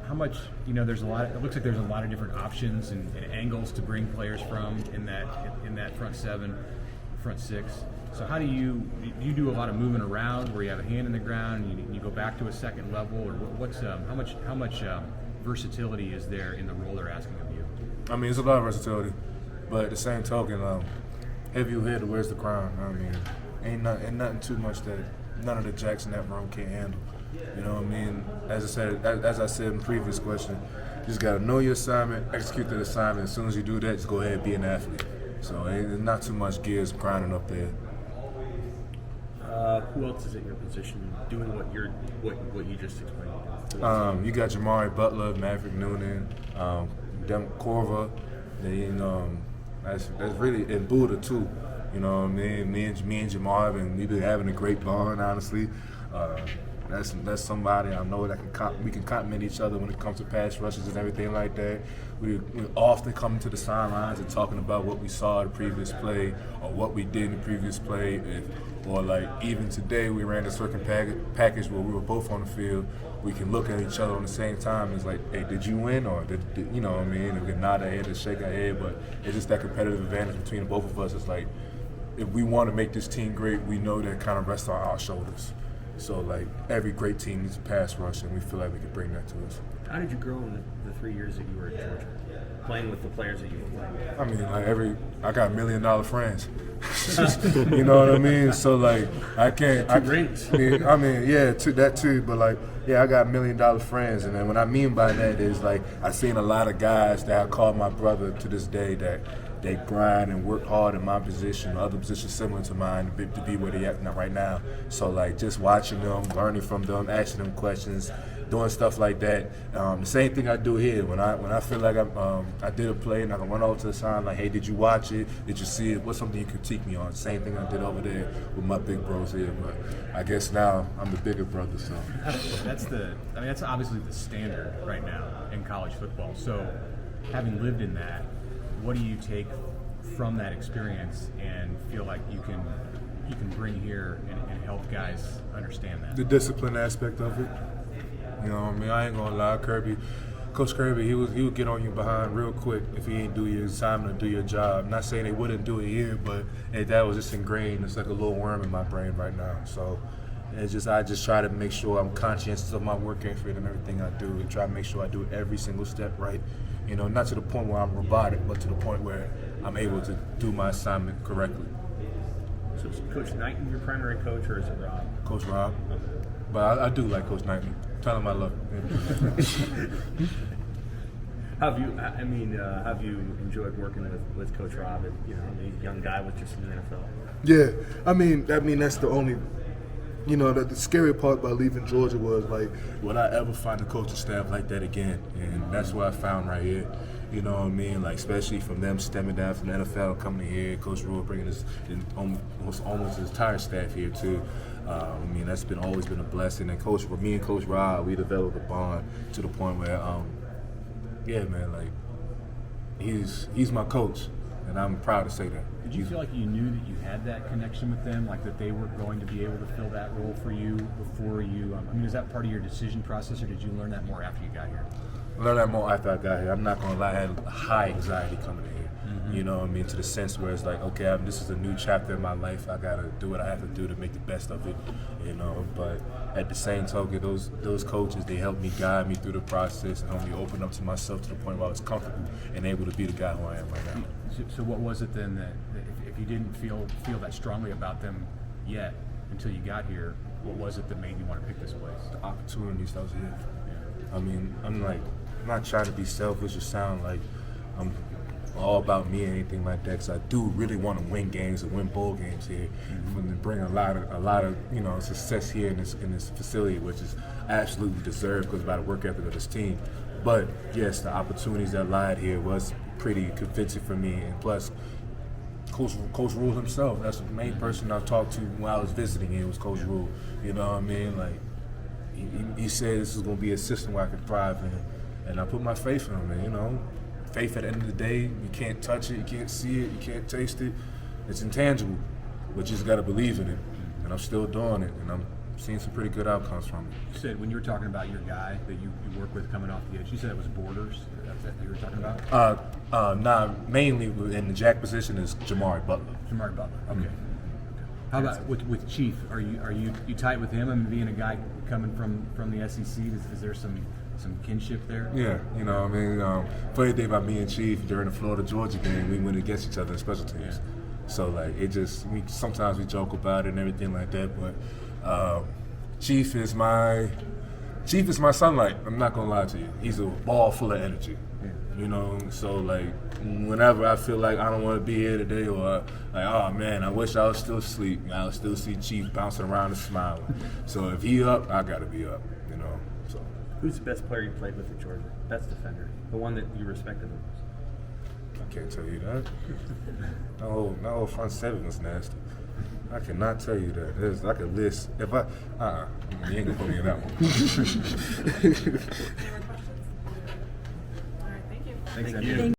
how much, there's it looks like there's a lot of different options and angles to bring players from in that front seven, front six. So how do you do a lot of moving around where you have a hand in the ground and you go back to a second level, or how much versatility is there in the role they're asking of you? I mean, it's a lot of versatility, but at the same token, heavy hitter wears the crown. I mean, ain't nothing too much that none of the jacks in that room can't handle. You know what I mean? As I said in the previous question, you just gotta know your assignment, execute the assignment. As soon as you do that, just go ahead and be an athlete. So there's not too much gears grinding up there. Who else is at your position doing what you just explained? You got Jamari Butler, Maverick Noonan, Corva. That's really, and Buddha too. You know what I mean? Me and Jamar, and we've been having a great bond, honestly. That's somebody I know that we can compliment each other when it comes to pass rushes and everything like that. We often come to the sidelines and talking about what we saw in the previous play or what we did in the previous play. Or like even today we ran a certain package where we were both on the field. We can look at each other on the same time. It's like, hey, did you win? Or did you know what I mean? And we can nod our head and shake our head, but it's just that competitive advantage between both of us. It's like, if we want to make this team great, we know that kind of rests on our shoulders. So like every great team needs a pass rush, and we feel like we can bring that to us. How did you grow in the 3 years that you were at Georgia, playing with the players that you were playing with? I mean, I got $1 million friends. You know what I mean? So like, I can't. Two rings. I mean, yeah, that too. But like, yeah, I got $1 million friends, and then what I mean by that is like, I've seen a lot of guys that I call my brother to this day that they grind and work hard in my position, or other positions similar to mine, to be where they at right now. So like, just watching them, learning from them, asking them questions, doing stuff like that. The same thing I do here. When I feel like I did a play and I can run over to the side like, hey, did you watch it? Did you see it? What's something you critique me on? Same thing I did over there with my big bros here. But I guess now I'm the bigger brother. So that's obviously the standard right now in college football. So having lived in that, what do you take from that experience and feel like you can bring here and help guys understand that? The discipline aspect of it. You know what I mean? I ain't gonna lie, Coach Kirby, he would get on you behind real quick if he ain't do your assignment or do your job. Not saying they wouldn't do it here, but that was just ingrained. It's like a little worm in my brain right now. So I just try to make sure I'm conscientious of my work ethic and everything I do, and try to make sure I do every single step right. You know, not to the point where I'm robotic, but to the point where I'm able to do my assignment correctly. So is Coach Knighton your primary coach, or is it Rob? Coach Rob. But I do like Coach Knighton. Tell him I love him. Have you enjoyed working with Coach Rob? A young guy with just in the NFL. Yeah, I mean that's the only. The scary part about leaving Georgia was like, would I ever find a coaching staff like that again? And that's what I found right here. You know what I mean? Like, especially from them stemming down from the NFL, coming here, Coach Rule bringing his almost his entire staff here too. That's always been a blessing. And me and Coach Rob, we developed a bond to the point where, like, he's my coach, and I'm proud to say that. Did you feel like you knew that you had that connection with them, like that they were going to be able to fill that role for you before you? Is that part of your decision process, or did you learn that more after you got here? I learned that more after I got here. I'm not gonna lie, I had high anxiety coming in here. Mm-hmm. You know what I mean? To the sense where it's like, okay, this is a new chapter in my life. I gotta do what I have to do to make the best of it. But at the same token, those coaches, they helped me, guide me through the process, and helped me open up to myself to the point where I was comfortable and able to be the guy who I am right now. So what was it then that if you didn't feel that strongly about them yet until you got here, what was it that made you want to pick this place? The opportunities that was here. Yeah. I'm not trying to be selfish or sound like I'm all about me or anything like that, because I do really want to win games and win bowl games here, and bring a lot of success here in this facility, which is absolutely deserved because by the work ethic of this team. But yes, the opportunities that lied here was pretty convincing for me, and plus Coach Rule himself. That's the main person I talked to when I was visiting here, was Coach Rule. You know what I mean? Like, he said this is going to be a system where I could thrive in, and I put my faith in him. And faith at the end of the day, you can't touch it, you can't see it, you can't taste it. It's intangible, but you just got to believe in it. And I'm still doing it, and I'm seen some pretty good outcomes from it. You said when you were talking about your guy that you work with coming off the edge, you said it was Borders. That's that you were talking about? Nah, mainly in the jack position is Jamari Butler. Jamari Butler. Okay. How about with Chief? Are you tight with him? And being a guy coming from the SEC, is there some kinship there? Yeah, you know, I mean, funny thing about me and Chief during the Florida-Georgia game, we went against each other in special teams. Yeah. So like sometimes we joke about it and everything like that, but Chief is my sunlight. I'm not gonna lie to you. He's a ball full of energy. You know, so like whenever I feel like I don't want to be here today, or like, oh man, I wish I was still asleep, I'll still see Chief bouncing around and smiling. So if he up, I gotta be up. You know. So Who's the best player you played with at Georgia? Best defender, the one that you respected the most. I can't tell you that. That whole front seven was nasty. I cannot tell you that. There's like a list. If you ain't gonna put me in that one. Any more questions? All right, thank you. Thanks, Thank Andrew. you.